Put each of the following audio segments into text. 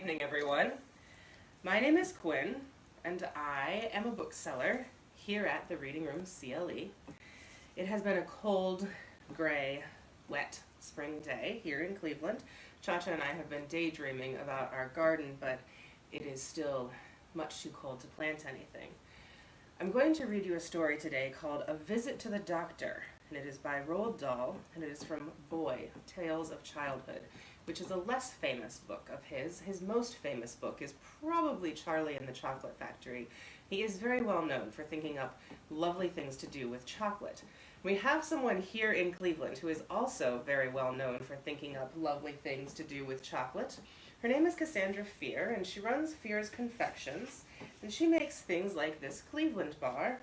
evening, everyone. My name is Quinn, and I am a bookseller here at the Reading Room CLE. It has been a cold, gray, wet spring day here in Cleveland. Cha-Cha and I have been daydreaming about our garden, but it is still much too cold to plant anything. I'm going to read you a story today called A Visit to the Doctor, and it is by Roald Dahl, and it is from Boy, Tales of Childhood, which is a less famous book of his. His most famous book is probably Charlie and the Chocolate Factory. He is very well known for thinking up lovely things to do with chocolate. We have someone here in Cleveland who is also very well known for thinking up lovely things to do with chocolate. Her name is Cassandra Fear, and she runs Fear's Confections, and she makes things like this Cleveland bar.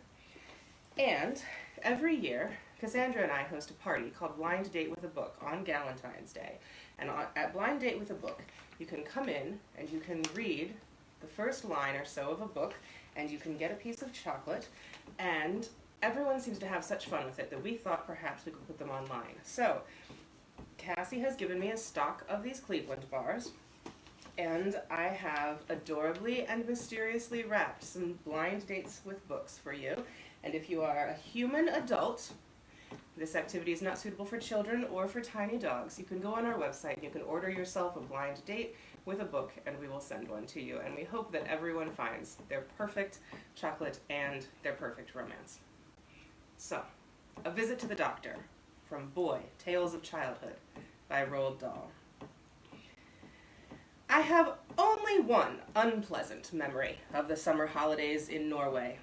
And every year, Cassandra and I host a party called Blind Date with a Book on Valentine's Day. And at Blind Date with a Book, you can come in and you can read the first line or so of a book, and you can get a piece of chocolate, and everyone seems to have such fun with it that we thought perhaps we could put them online. So, Cassie has given me a stock of these Cleveland bars, and I have adorably and mysteriously wrapped some blind dates with books for you. And if you are a human adult, this activity is not suitable for children or for tiny dogs. You can go on our website and you can order yourself a blind date with a book, and we will send one to you. And we hope that everyone finds their perfect chocolate and their perfect romance. So, A Visit to the Doctor from Boy, Tales of Childhood by Roald Dahl. I have only one unpleasant memory of the summer holidays in Norway.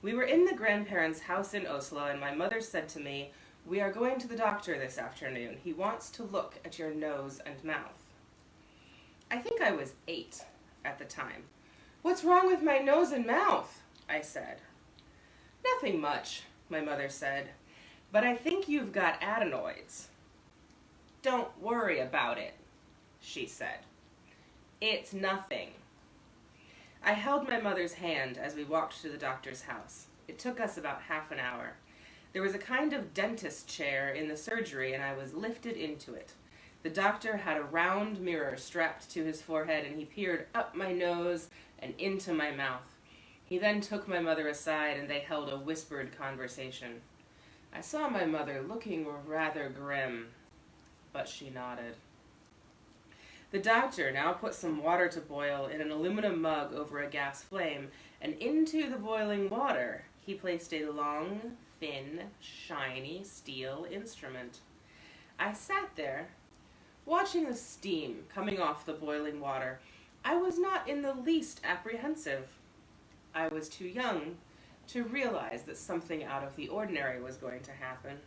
We were in the grandparents' house in Oslo, and my mother said to me, "We are going to the doctor this afternoon. He wants to look at your nose and mouth." I think I was 8 at the time. "What's wrong with my nose and mouth?" I said. "Nothing much," my mother said, "but I think you've got adenoids." "Don't worry about it," she said. "It's nothing." I held my mother's hand as we walked to the doctor's house. It took us about half an hour. There was a kind of dentist chair in the surgery, and I was lifted into it. The doctor had a round mirror strapped to his forehead, and he peered up my nose and into my mouth. He then took my mother aside, and they held a whispered conversation. I saw my mother looking rather grim, but she nodded. The doctor now put some water to boil in an aluminum mug over a gas flame, and into the boiling water he placed a long, thin, shiny steel instrument. I sat there, watching the steam coming off the boiling water. I was not in the least apprehensive. I was too young to realize that something out of the ordinary was going to happen.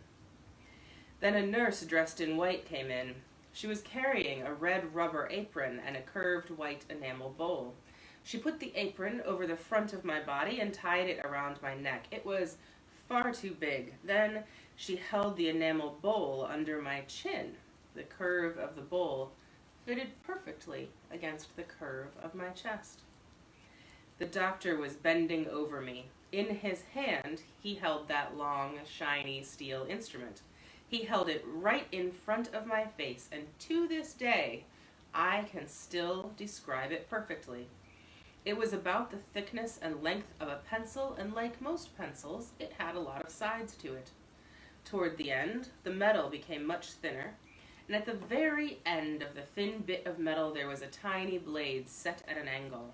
Then a nurse dressed in white came in. She was carrying a red rubber apron and a curved white enamel bowl. She put the apron over the front of my body and tied it around my neck. It was far too big. Then she held the enamel bowl under my chin. The curve of the bowl fitted perfectly against the curve of my chest. The doctor was bending over me. In his hand, he held that long, shiny steel instrument. He held it right in front of my face, and to this day, I can still describe it perfectly. It was about the thickness and length of a pencil, and like most pencils, it had a lot of sides to it. Toward the end, the metal became much thinner, and at the very end of the thin bit of metal there was a tiny blade set at an angle.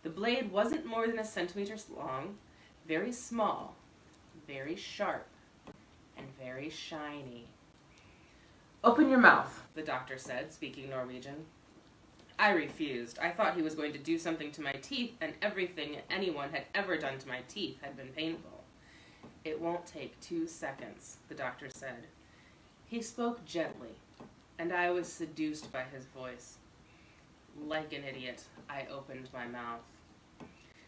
The blade wasn't more than 1 centimeter long, very small, very sharp, and very shiny. "Open your mouth," the doctor said, speaking Norwegian. I refused. I thought he was going to do something to my teeth, and everything anyone had ever done to my teeth had been painful. "It won't take 2 seconds, the doctor said. He spoke gently, and I was seduced by his voice. Like an idiot, I opened my mouth.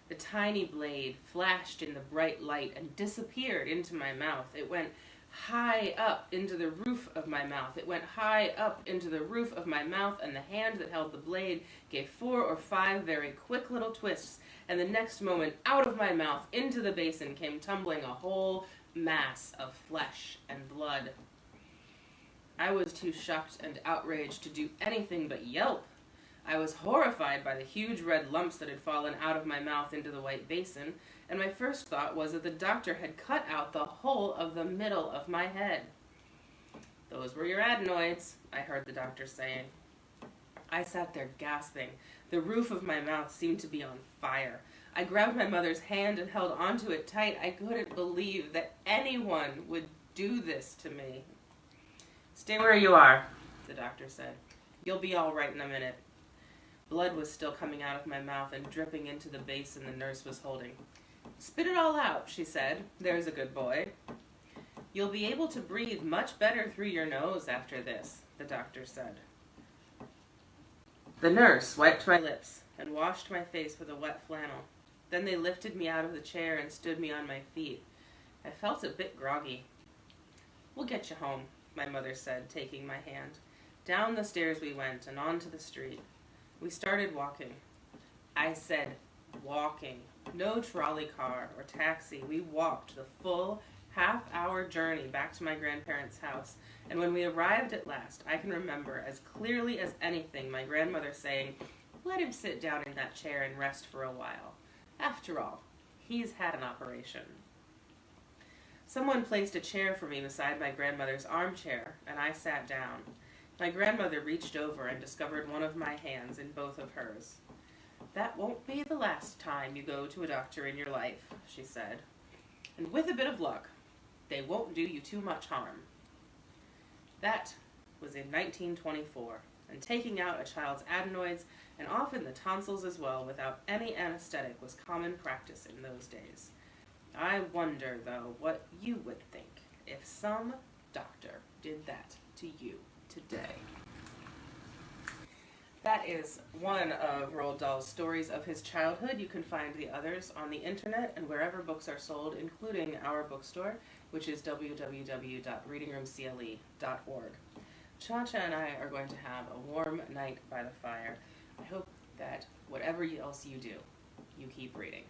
The tiny blade flashed in the bright light and disappeared into my mouth. It went high up into the roof of my mouth. It went high up into the roof of my mouth, and the hand that held the blade gave 4 or 5 very quick little twists, and the next moment, out of my mouth, into the basin, came tumbling a whole mass of flesh and blood. I was too shocked and outraged to do anything but yelp. I was horrified by the huge red lumps that had fallen out of my mouth into the white basin, and my first thought was that the doctor had cut out the whole of the middle of my head. "Those were your adenoids," I heard the doctor saying. I sat there gasping. The roof of my mouth seemed to be on fire. I grabbed my mother's hand and held onto it tight. I couldn't believe that anyone would do this to me. "Stay where you are," the doctor said. "You'll be all right in a minute." Blood was still coming out of my mouth and dripping into the basin the nurse was holding. "Spit it all out," she said. "There's a good boy." "You'll be able to breathe much better through your nose after this," the doctor said. The nurse wiped my lips and washed my face with a wet flannel. Then they lifted me out of the chair and stood me on my feet. I felt a bit groggy. "We'll get you home," my mother said, taking my hand. Down the stairs we went and onto the street. We started walking. I said walking. No trolley car or taxi. We walked the full half-hour journey back to my grandparents' house, and when we arrived at last, I can remember as clearly as anything my grandmother saying, "Let him sit down in that chair and rest for a while. After all, he's had an operation." Someone placed a chair for me beside my grandmother's armchair, and I sat down. My grandmother reached over and discovered one of my hands in both of hers. "That won't be the last time you go to a doctor in your life," she said. "And with a bit of luck, they won't do you too much harm." That was in 1924, and taking out a child's adenoids, and often the tonsils as well, without any anesthetic was common practice in those days. I wonder, though, what you would think if some doctor did that to you today. That is one of Roald Dahl's stories of his childhood. You can find the others on the internet and wherever books are sold, including our bookstore, which is www.readingroomcle.org. Cha-Cha and I are going to have a warm night by the fire. I hope that whatever else you do, you keep reading.